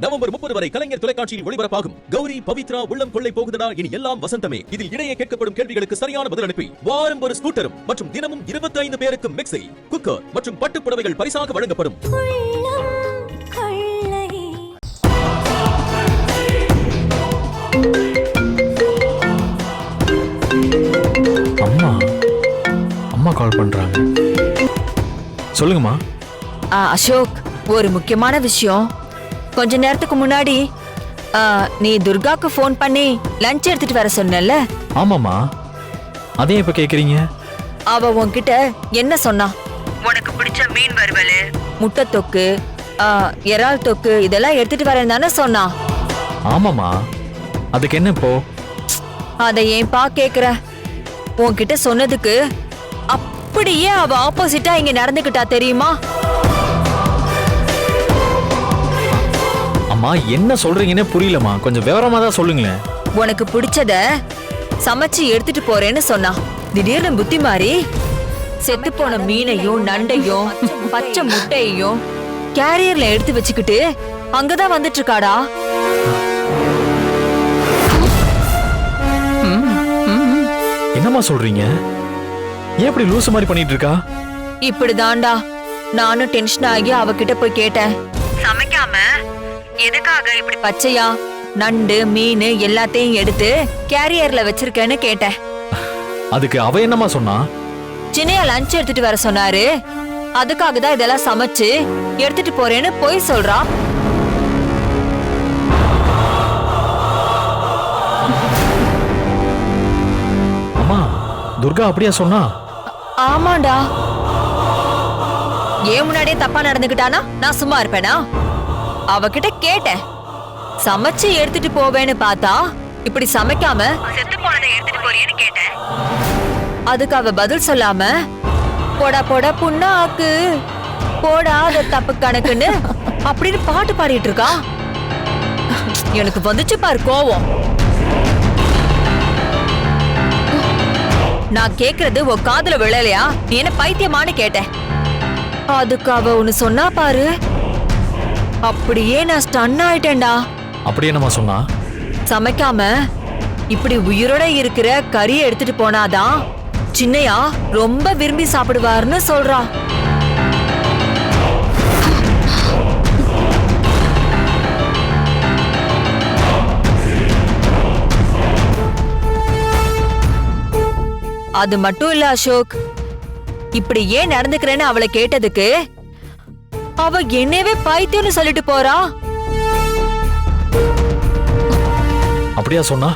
November 30 வரை கலைஞர் தொலைக்காட்சியில் ஒளிபரப்பாகும் கௌரி பவித்ரா உள்ளம் கொள்ளை போகுதடா இனி எல்லாம் வசந்தமே. இதில் இடையே கேட்கப்படும் கேள்விகளுக்கு சரியான பதில் அனுப்பி வாரம் ஒரு ஸ்கூட்டரும் மற்றும் தினமும் 25 பேருக்கு மிக்ஸி, குக்கர் மற்றும் பட்டுப் புடவைகள் பரிசாக வழங்கப்படும். அம்மா கால் பண்றாங்க. சொல்லுங்கம்மா. அசோக், ஒரு முக்கியமான விஷயம். கொஞ்ச நேரத்துக்கு முன்னாடி நீ துர்காக்கு ஃபோன் பண்ணி லஞ்ச் எடுத்துட்டு வர சொன்னல? ஆமாம்மா. அதே இப்ப கேக்குறீங்க? அவ உன்கிட்ட என்ன சொன்னா? உனக்கு பிடிச்ச மீன் வறுவல், முட்டை தொக்கு, இறால் தொக்கு இதெல்லாம் எடுத்துட்டு வரேன்னு தானே சொன்னா? ஆமாம்மா. அதுக்கு என்ன இப்போ? அதை ஏன்பா கேக்குற? உன்கிட்ட சொன்னதுக்கு அப்படியே அவ ஆப்போசிட்டா இங்க நடந்துகிட்டா தெரியுமா? அம்மா என்ன சொல்றீங்கன்னே புரியலம்மா. கொஞ்சம் விவரமா தான் சொல்லுங்களேன். உனக்கு பிடிச்சத சமைச்சு எடுத்துட்டு போறேன்னு சொன்னா. திடீர்னு புத்தி மாறி செத்து போன மீனையும் நண்டையும் பச்சை முட்டையையும் கேரியர்ல எடுத்து வச்சுக்கிட்டு அங்கதான் வந்துட்டு இருக்காடா. என்னம்மா சொல்றீங்க? ஏன் இப்படி லூசு மாதிரி பண்ணிட்டு இருக்கா? இப்படிதான்டா நானும் டென்ஷன் ஆகி அவகிட்ட போய் கேட்டேன். சமைக்காம எதுக்காக இப்படி பச்சையா நண்டு மீன் எல்லாத்தையும் எடுத்து கேரியர்ல வச்சிருக்கேன்னு கேட்டேன். அதுக்கு அவ என்னம்மா சொன்னா? சின்னையா லஞ்ச் எடுத்துட்டு வர சொன்னாரு, அதுக்காக தான் இதெல்லாம் சமைச்சு எடுத்துட்டு போறேன்னு போய் சொல்றா. அம்மா, துர்கா அப்படியா சொன்னா? ஆமாண்டா. ஏன் முன்னாடியே தப்பா நடந்துக்கிட்டானா நான் சும்மா இருப்பேனா? அவகிட்ட கேட்டேன், சமைச்சு எடுத்துட்டு போவேன்னு பார்த்தா இப்படி சமைக்காம செத்து போனதை எடுத்துட்டு போறியேன்னு கேட்டேன். அதுக்கு அவ பதில் சொல்லாம போடா போடா புண்ணாக்கு போடாத தப்பு கணக்குன்னு அப்படின்னு பாட்டு பாடிட்டு இருக்கா. எனக்கு வந்துச்சு பாரு கோவம். நான் கேக்குறது உன் காதுல விழலையா? நீ என்ன பைத்தியமானு கேட்டேன். அதுக்கு அவ ஒன்னு சொன்னா பாரு, அப்படியே நான் ஸ்டன் ஆயிட்டேன்டா. அப்படி என்னம்மா சொன்னா? சமைக்காம இப்படி உயிரோட இருக்கிற கறியை எடுத்துட்டு போனாதான் சின்னையா ரொம்ப விரும்பி சாப்பிடுவாருன்னு சொல்றா. அது மட்டும் இல்ல அசோக், இப்படி ஏன் நடந்துக்கிறேன்னு அவளை கேட்டதுக்கு அவ என்னவே பைத்தியம்னு சொல்லிட்டு போறா. அப்படியா சொன்னா?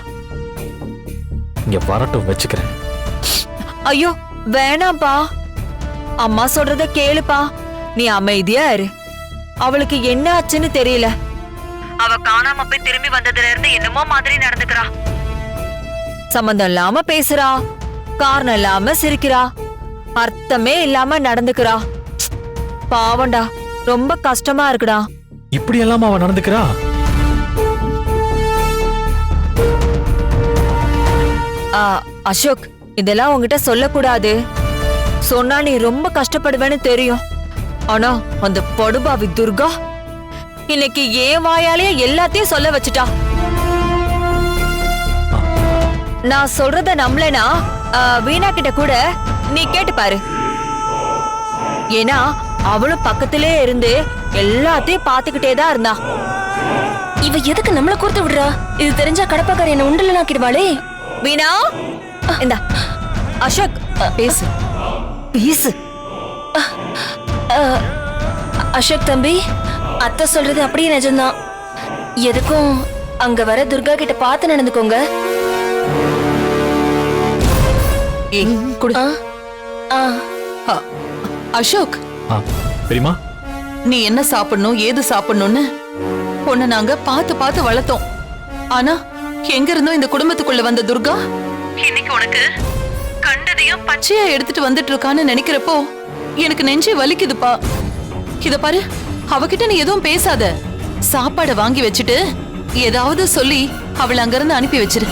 இங்க வரட்டும், வச்சுக்கிறேன். ஐயோ வேணாம்பா, அம்மா சொல்றத கேளுப்பா. நீ அமைதியா இரு. அவளுக்கு என்ன ஆச்சுன்னு தெரியல. அவ காணாம போய் திரும்பி வந்ததுல இருந்து என்னமோ மாதிரி நடந்துக்கிறா. சம்பந்தம் இல்லாம பேசுறா, காரணம் இல்லாம சிரிக்கிறா, அர்த்தமே இல்லாம நடந்துக்கிறா. பாவண்டா, ரொம்ப கஷ்டமா இருக்குடா. இப்படி எல்லாம் அவ நடந்துக்கிறா? அசோக், இதெல்லாம் உன்கிட்ட சொல்லக்கூடாது. சொன்னா நீ ரொம்ப கஷ்டப்படுவேன்னு தெரியும். ஆனா அந்த படுபாவி துர்கா இன்னைக்கு ஏன் வாயாலேயே எல்லாத்தையும் சொல்ல வச்சுட்டா. நான் சொல்றத நம்பலனா வீணா கிட்ட கூட நீ கேட்டு பாரு. ஏன்னா அவளும் பக்கத்திலே இருந்து எல்லாத்தையும் பாத்துக்கிட்டே தான் இருந்தா. இவ எதுக்கு நம்மள கூர்த்து விடுறா? இது தெரிஞ்சா கடப்பாக்கார என்ன உண்டல நாக்கிடுவாளே. வீணா, இந்த அசோக் பேசு பேசு. அசோக் தம்பி, அத்தை சொல்றது அப்படியே நிஜம்தான். எதுக்கும் அங்க வர துர்கா கிட்ட பார்த்து நடந்துக்கோங்க. அசோக், பெரியமா, நீ என்ன சாப்பிடணும் ஏது சாப்பிடணும்னு உன்னை நாங்க பார்த்து பார்த்து வளர்த்தோம். ஆனா எங்க இருந்தோ இந்த குடும்பத்துக்குள்ள வந்த துர்கா இன்னைக்கு உனக்கு கண்டதையும் பச்சையா எடுத்துட்டு வந்துட்டு இருக்கான்னு நினைக்கிறப்போ எனக்கு நெஞ்சே வலிக்குதுப்பா. இத பாரு, அவகிட்ட நீ எதுவும் பேசாத. சாப்பாடை வாங்கி வச்சுட்டு ஏதாவது சொல்லி அவளை அங்கிருந்து அனுப்பி வச்சிரு.